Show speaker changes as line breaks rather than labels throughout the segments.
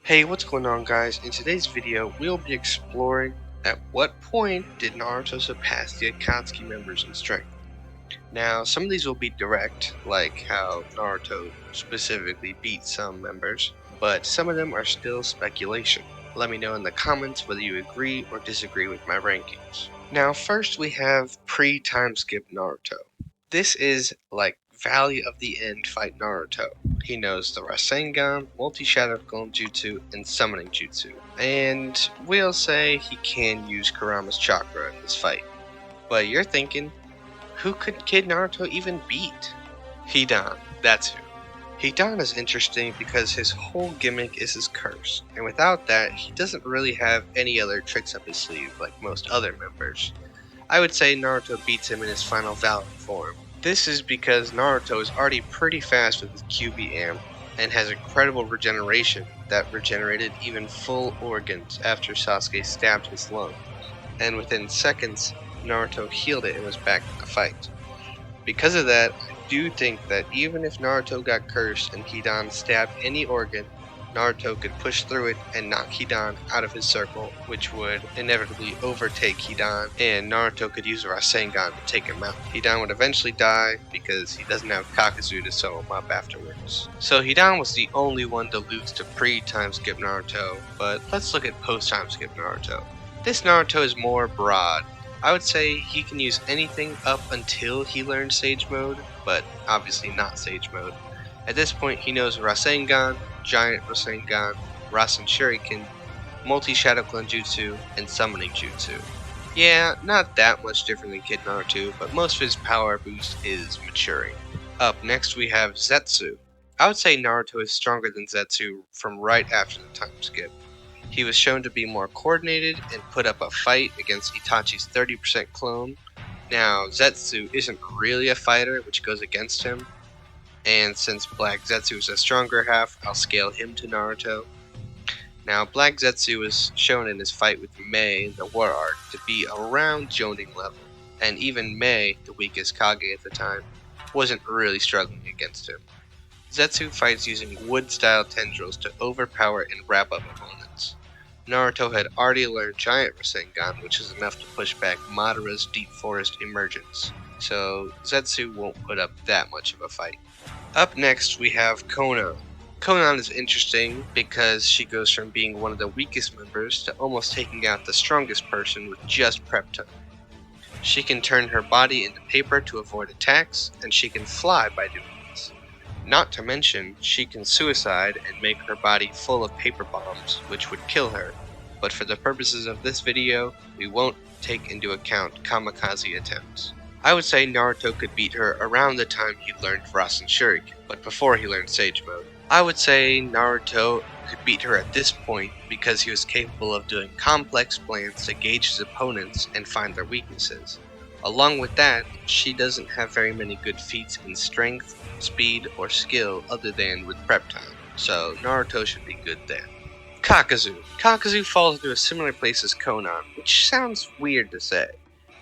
Hey, what's going on guys? In today's video, we'll be exploring at what point did Naruto surpass the Akatsuki members in strength. Now, some of these will be direct, like how Naruto specifically beat some members, but some of them are still speculation. Let me know in the comments whether you agree or disagree with my rankings. Now, first we have pre-time skip Naruto. This is like Valley of the End fight Naruto. He knows the Rasengan, multi-shadow clone jutsu, and summoning jutsu. And we'll say he can use Kurama's chakra in this fight. But you're thinking, who could Kid Naruto even beat? Hidan, that's who. Hidan is interesting because his whole gimmick is his curse, and without that, he doesn't really have any other tricks up his sleeve like most other members. I would say Naruto beats him in his final Valid form. This is because Naruto is already pretty fast with his QB amp and has incredible regeneration that regenerated even full organs after Sasuke stabbed his lung, and within seconds Naruto healed it and was back in the fight. Because of that, I do think that even if Naruto got cursed and Hidan stabbed any organ, Naruto could push through it and knock Hidan out of his circle, which would inevitably overtake Hidan, and Naruto could use Rasengan to take him out. Hidan would eventually die because he doesn't have Kakuzu to sew him up afterwards. So Hidan was the only one to lose to pre-time skip Naruto, but let's look at post-time skip Naruto. This Naruto is more broad. I would say he can use anything up until he learns Sage Mode, but obviously not Sage Mode. At this point, he knows Rasengan, Giant Rasengan, Rasen Shuriken, Multi-Shadow Clone Jutsu, and Summoning Jutsu. Yeah, not that much different than Kid Naruto, but most of his power boost is maturing. Up next we have Zetsu. I would say Naruto is stronger than Zetsu from right after the time skip. He was shown to be more coordinated and put up a fight against Itachi's 30% clone. Now, Zetsu isn't really a fighter, which goes against him, and since Black Zetsu is a stronger half, I'll scale him to Naruto. Now, Black Zetsu was shown in his fight with Mei in the War Arc to be around Jonin level, and even Mei, the weakest Kage at the time, wasn't really struggling against him. Zetsu fights using wood-style tendrils to overpower and wrap up opponents. Naruto had already learned Giant Rasengan, which is enough to push back Madara's Deep Forest emergence, so Zetsu won't put up that much of a fight. Up next we have Konan. Konan is interesting because she goes from being one of the weakest members to almost taking out the strongest person with just prep time. She can turn her body into paper to avoid attacks, and she can fly by doing this. Not to mention, she can suicide and make her body full of paper bombs, which would kill her. But for the purposes of this video, we won't take into account kamikaze attempts. I would say Naruto could beat her around the time he learned Rasen Shuriken, but before he learned Sage Mode. I would say Naruto could beat her at this point because he was capable of doing complex plans to gauge his opponents and find their weaknesses. Along with that, she doesn't have very many good feats in strength, speed, or skill other than with prep time, so Naruto should be good then. Kakuzu. Kakuzu falls into a similar place as Konan, which sounds weird to say.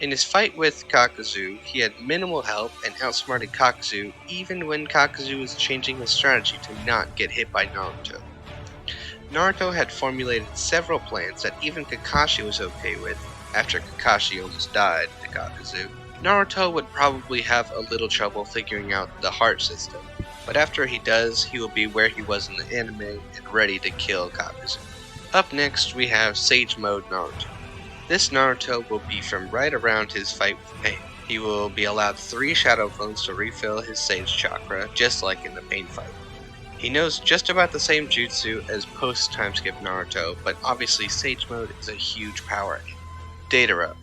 In his fight with Kakuzu, he had minimal help and outsmarted Kakuzu even when Kakuzu was changing his strategy to not get hit by Naruto. Naruto had formulated several plans that even Kakashi was okay with after Kakashi almost died to Kakuzu. Naruto would probably have a little trouble figuring out the heart system, but after he does, he will be where he was in the anime and ready to kill Kakuzu. Up next we have Sage Mode Naruto. This Naruto will be from right around his fight with Pain. He will be allowed 3 Shadow Clones to refill his Sage Chakra, just like in the Pain fight. He knows just about the same jutsu as post-time skip Naruto, but obviously Sage Mode is a huge power. Deidara.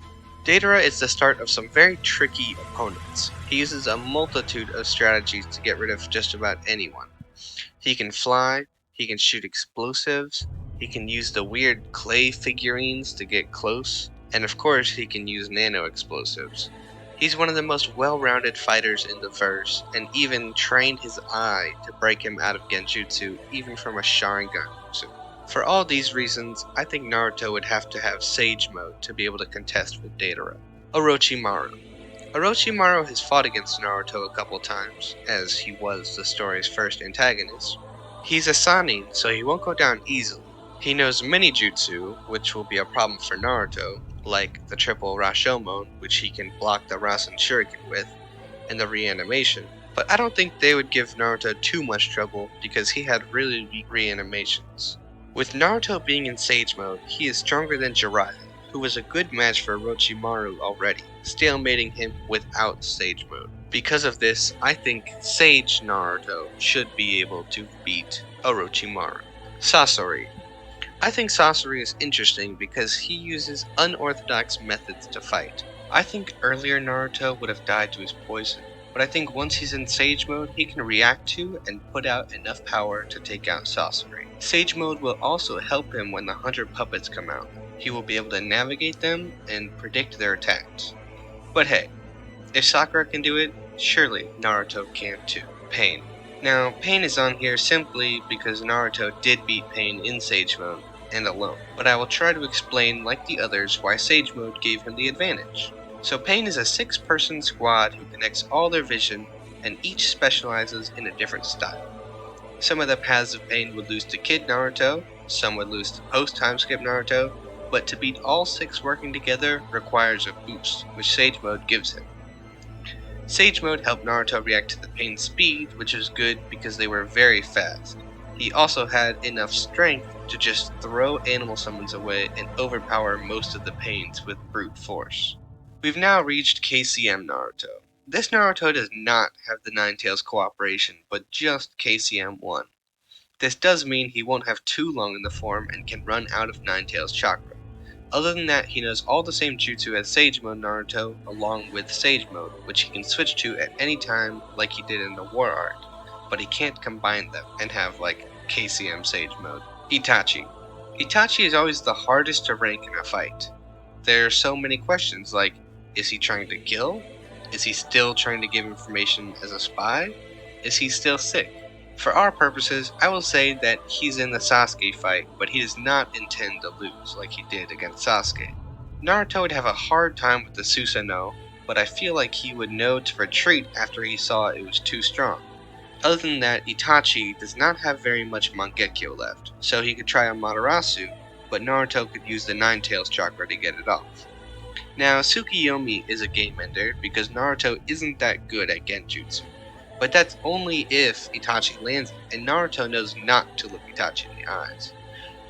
Deidara is the start of some very tricky opponents. He uses a multitude of strategies to get rid of just about anyone. He can fly, he can shoot explosives, he can use the weird clay figurines to get close, and of course he can use nano explosives. He's one of the most well-rounded fighters in the verse, and even trained his eye to break him out of Genjutsu even from a Sharingan jutsu. For all these reasons, I think Naruto would have to have Sage Mode to be able to contest with Deidara. Orochimaru. Orochimaru has fought against Naruto a couple times, as he was the story's first antagonist. He's a Sannin, so he won't go down easily, He knows many jutsu, which will be a problem for Naruto, like the triple Rashomon, which he can block the Rasen Shuriken with, and the reanimation. But I don't think they would give Naruto too much trouble because he had really weak reanimations. With Naruto being in Sage Mode, he is stronger than Jiraiya, who was a good match for Orochimaru already, stalemating him without Sage Mode. Because of this, I think Sage Naruto should be able to beat Orochimaru. Sasori. I think Sasori is interesting because he uses unorthodox methods to fight. I think earlier Naruto would have died to his poison, but I think once he's in Sage Mode, he can react to and put out enough power to take out Sasori. Sage Mode will also help him when the 100 puppets come out. He will be able to navigate them and predict their attacks. But hey, if Sakura can do it, surely Naruto can too. Pain. Now, Pain is on here simply because Naruto did beat Pain in Sage Mode and alone, but I will try to explain, like the others, why Sage Mode gave him the advantage. So Pain is a 6-person squad who connects all their vision, and each specializes in a different style. Some of the paths of Pain would lose to Kid Naruto, some would lose to post-time skip Naruto, but to beat all 6 working together requires a boost, which Sage Mode gives him. Sage Mode helped Naruto react to the Pain speed, which was good because they were very fast. He also had enough strength to just throw animal summons away and overpower most of the Pains with brute force. We've now reached KCM Naruto. This Naruto does not have the Ninetales cooperation, but just KCM 1. This does mean he won't have too long in the form and can run out of Ninetales chakra. Other than that, he knows all the same jutsu as Sage Mode Naruto, along with Sage Mode, which he can switch to at any time like he did in the War arc, but he can't combine them and have like KCM Sage Mode. Itachi. Itachi is always the hardest to rank in a fight. There are so many questions like, is he trying to kill? Is he still trying to give information as a spy? Is he still sick? For our purposes, I will say that he's in the Sasuke fight, but he does not intend to lose like he did against Sasuke. Naruto would have a hard time with the Susanoo, but I feel like he would know to retreat after he saw it was too strong. Other than that, Itachi does not have very much Mangekyo left, so he could try a Madarasu, but Naruto could use the Ninetales chakra to get it off. Now, Tsukiyomi is a game ender because Naruto isn't that good at Genjutsu. But that's only if Itachi lands it, and Naruto knows not to look Itachi in the eyes.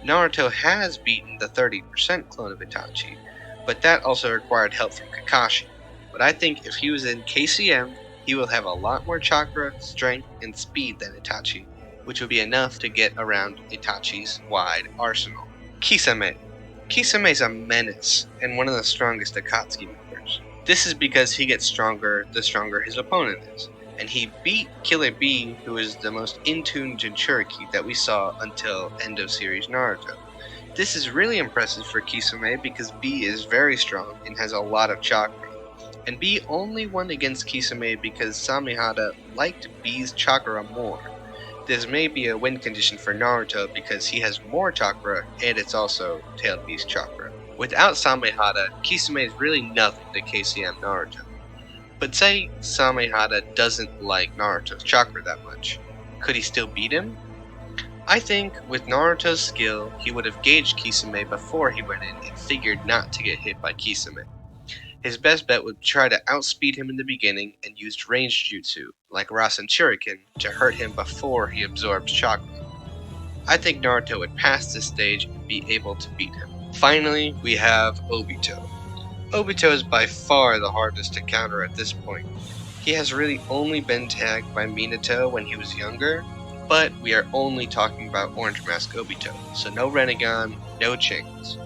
Naruto has beaten the 30% clone of Itachi, but that also required help from Kakashi. But I think if he was in KCM, he will have a lot more chakra, strength, and speed than Itachi, which would be enough to get around Itachi's wide arsenal. Kisame. Kisame is a menace, and one of the strongest Akatsuki members. This is because he gets stronger the stronger his opponent is. And he beat Killer B, who is the most in-tune Jinchuriki that we saw until end of series Naruto. This is really impressive for Kisame because B is very strong and has a lot of chakra. And B only won against Kisame because Samehada liked B's chakra more. This may be a win condition for Naruto because he has more chakra and it's also Tailed B's chakra. Without Samehada, Kisame is really nothing to KCM Naruto. But say Samehada doesn't like Naruto's chakra that much. Could he still beat him? I think with Naruto's skill, he would have gauged Kisame before he went in and figured not to get hit by Kisame. His best bet would try to outspeed him in the beginning and used ranged jutsu, like Rasen Shuriken, to hurt him before he absorbs chakra. I think Naruto would pass this stage and be able to beat him. Finally, we have Obito. Obito is by far the hardest to counter at this point. He has really only been tagged by Minato when he was younger, but we are only talking about Orange Mask Obito, so no Rinnegan, no chains.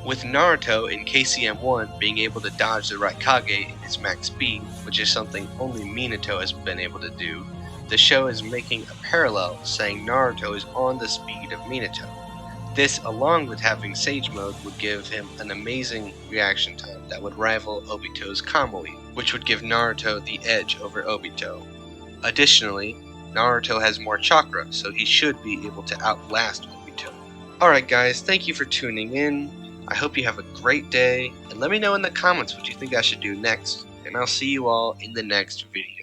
With Naruto in KCM 1 being able to dodge the Raikage in his max speed, which is something only Minato has been able to do, the show is making a parallel saying Naruto is on the speed of Minato. This, along with having Sage Mode, would give him an amazing reaction time that would rival Obito's Kamui, which would give Naruto the edge over Obito. Additionally, Naruto has more chakra, so he should be able to outlast Obito. Alright guys, thank you for tuning in. I hope you have a great day, and let me know in the comments what you think I should do next, and I'll see you all in the next video.